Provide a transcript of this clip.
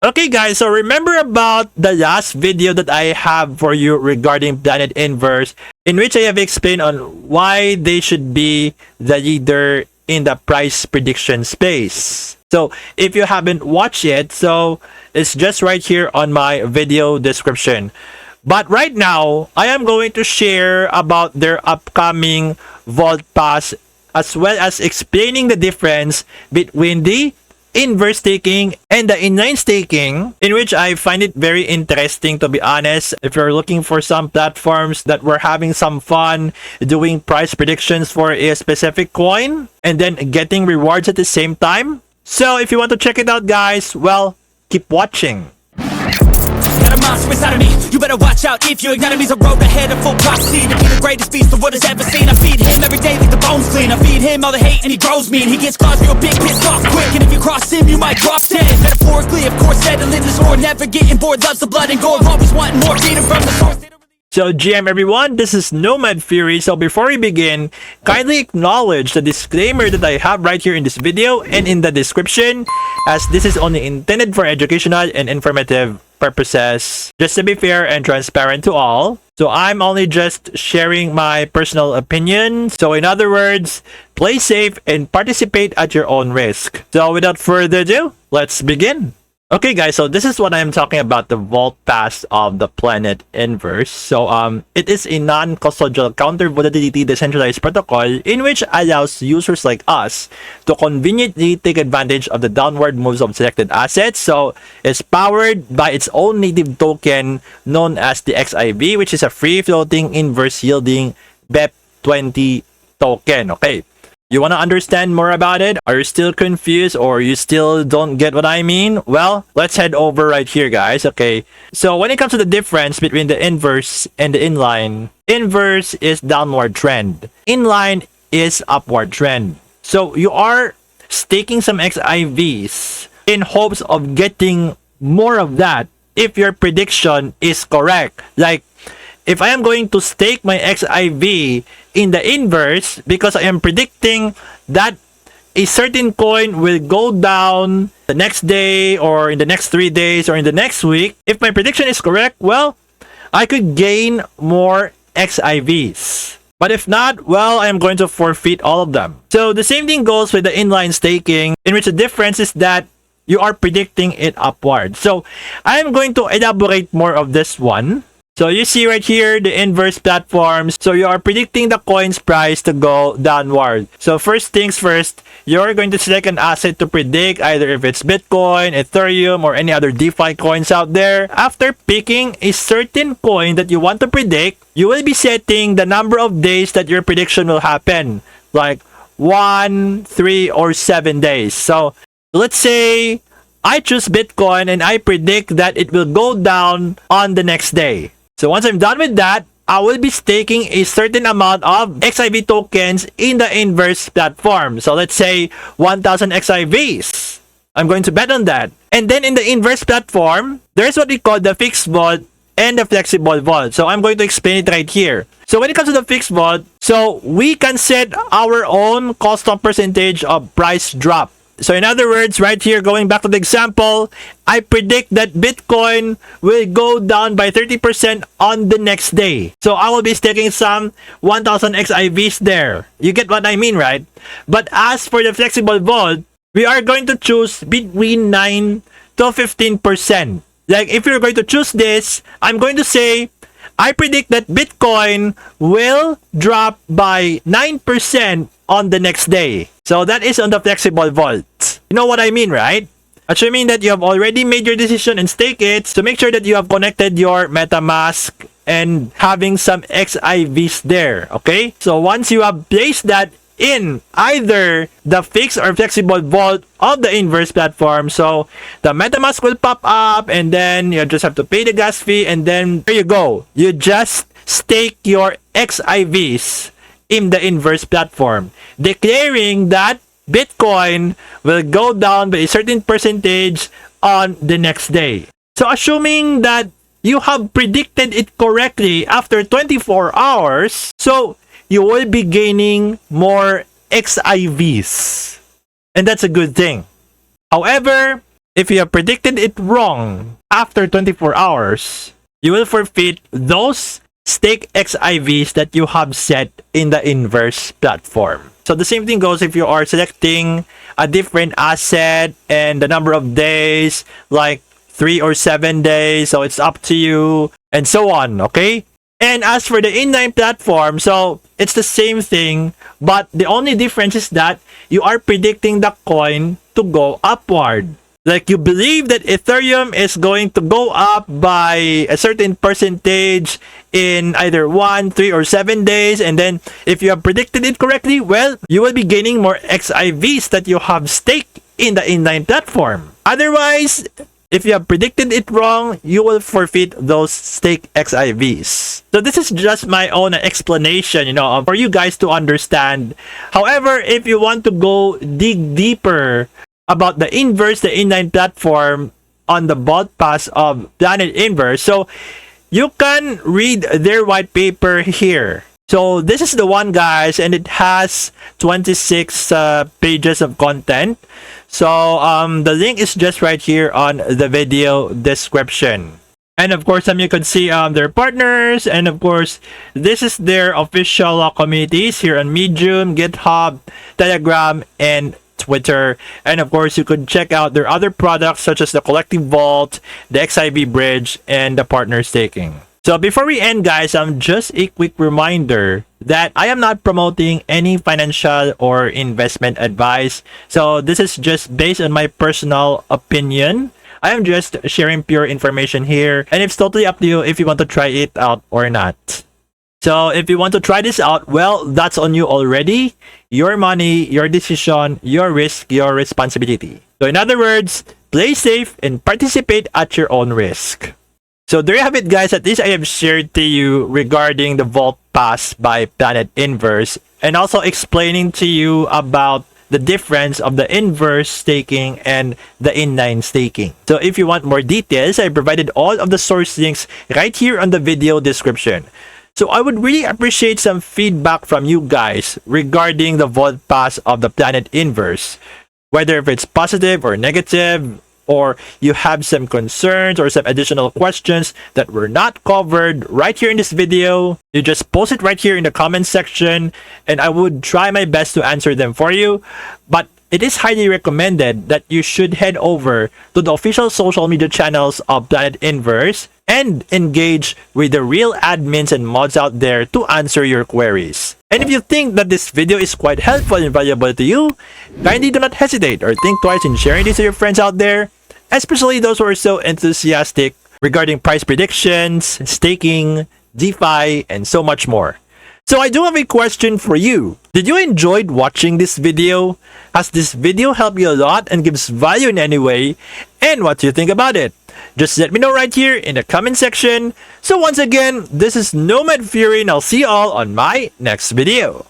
Okay guys, so remember about the last video that I have for you regarding Planet Inverse, in which I have explained on why they should be the leader in the price prediction space. So if you haven't watched it, so it's just right here on my video description. But right now, I am going to share about their upcoming Vault Pass, as well as explaining the difference between the inverse staking and the inline staking, in which I find it very interesting, to be honest. If you're looking for some platforms that were having some fun doing price predictions for a specific coin and then getting rewards at the same time. So if you want to check it out, guys, well, keep watching. Got a monster inside of me. You better watch out if you ignite me. A road ahead of full prophecy to be the greatest beast the world has ever seen. I feed him every day like the bones clean. I feed him all the hate and he grows me. And he gets claws real big, pissed off quick. And if you cross him, you might drop dead. Metaphorically, of course, settling this war. Never getting bored, loves the blood and gore. Always wanting more, freedom from the source. So GM everyone, this is Nomad Fury. So before we begin, kindly acknowledge the disclaimer that I have right here in this video and in the description, as this is only intended for educational and informative purposes, just to be fair and transparent to all. So I'm only just sharing my personal opinion. So in other words, play safe and participate at your own risk. So without further ado, let's begin. Okay guys, so this is what I'm talking about, the Vault Pass of the Planet Inverse. So it is a non-custodial counter volatility decentralized protocol in which allows users like us to conveniently take advantage of the downward moves of selected assets. So it's powered by its own native token known as the XIV, which is a free floating inverse yielding BEP20 token. Okay. You want to understand more about it? Are you still confused or you still don't get what I mean? Well, let's head over right here, guys. Okay, so when it comes to the difference between the inverse and the inline, inverse is downward trend. Inline is upward trend. So you are staking some XIVs in hopes of getting more of that if your prediction is correct. Like, if I am going to stake my XIV in the inverse because I am predicting that a certain coin will go down the next day or in the next 3 days or in the next week, if my prediction is correct, well, I could gain more XIVs. But if not, well, I am going to forfeit all of them. So the same thing goes with the inline staking, in which the difference is that you are predicting it upward. So I am going to elaborate more of this one. So you see right here, the inverse platforms. So you are predicting the coin's price to go downward. So first things first, you're going to select an asset to predict, either if it's Bitcoin, Ethereum, or any other DeFi coins out there. After picking a certain coin that you want to predict, you will be setting the number of days that your prediction will happen. Like 1, 3, or 7 days. So let's say I choose Bitcoin and I predict that it will go down on the next day. So once I'm done with that, I will be staking a certain amount of XIV tokens in the inverse platform. So let's say 1,000 XIVs. I'm going to bet on that. And then in the inverse platform, there's what we call the fixed vault and the flexible vault. So I'm going to explain it right here. So when it comes to the fixed vault, so we can set our own custom percentage of price drop. So in other words, right here, going back to the example, I predict that Bitcoin will go down by 30% on the next day. So I will be staking some 1,000 XIVs there. You get what I mean, right? But as for the flexible vault, we are going to choose between 9 to 15%. Like if you're going to choose this, I'm going to say, I predict that Bitcoin will drop by 9% on the next day. So that is on the flexible vault. You know what I mean, right? Assuming that you have already made your decision and stake it, to make sure that you have connected your MetaMask and having some XIVs there, okay? So once you have placed that in either the fixed or flexible vault of the inverse platform, so the MetaMask will pop up and then you just have to pay the gas fee and then there you go. You just stake your XIVs in the inverse platform, declaring that Bitcoin will go down by a certain percentage on the next day. So assuming that you have predicted it correctly after 24 hours, so you will be gaining more XIVs. And that's a good thing. However, if you have predicted it wrong after 24 hours, you will forfeit those stake XIVs that you have set in the inverse platform. So the same thing goes if you are selecting a different asset and the number of days, like 3 or 7 days, so it's up to you, and so on, okay? And as for the inline platform, so it's the same thing, but the only difference is that you are predicting the coin to go upward. Like you believe that Ethereum is going to go up by a certain percentage in either 1, 3, or 7 days. And then if you have predicted it correctly, well, you will be gaining more XIVs that you have staked in the inline platform. Otherwise, if you have predicted it wrong, you will forfeit those stake XIVs. So this is just my own explanation, for you guys to understand. However, if you want to go dig deeper about the inline platform on the vault pass of Planet Inverse, so you can read their white paper here. So this is the one, guys, and it has 26 pages of content. So the link is just right here on the video description. And of course, you could see their partners, and of course, this is their official communities here on Medium, GitHub, Telegram, and Twitter. And of course, you could check out their other products such as the Collective Vault, the XIV Bridge, and the partner staking. So before we end, guys, just a quick reminder that I am not promoting any financial or investment advice. So this is just based on my personal opinion. I am just sharing pure information here, and it's totally up to you if you want to try it out or not. So if you want to try this out, well, that's on you already. Your money, your decision, your risk, your responsibility. So in other words, play safe and participate at your own risk. So there you have it, guys. At least I have shared to you regarding the Vault Pass by Planet Inverse, and also explaining to you about the difference of the inverse staking and the inline staking. So if you want more details, I provided all of the source links right here on the video description. So I would really appreciate some feedback from you guys regarding the Vault Pass of the Planet Inverse, whether if it's positive or negative, or you have some concerns or some additional questions that were not covered right here in this video. You just post it right here in the comment section, and I would try my best to answer them for you. But it is highly recommended that you should head over to the official social media channels of Planet Inverse and engage with the real admins and mods out there to answer your queries. And if you think that this video is quite helpful and valuable to you, kindly do not hesitate or think twice in sharing this to your friends out there, especially those who are so enthusiastic regarding price predictions, staking, DeFi, and so much more. So I do have a question for you. Did you enjoy watching this video? Has this video helped you a lot and gives value in any way? And what do you think about it? Just let me know right here in the comment section. So once again, this is Nomad Fury, and I'll see you all on my next video.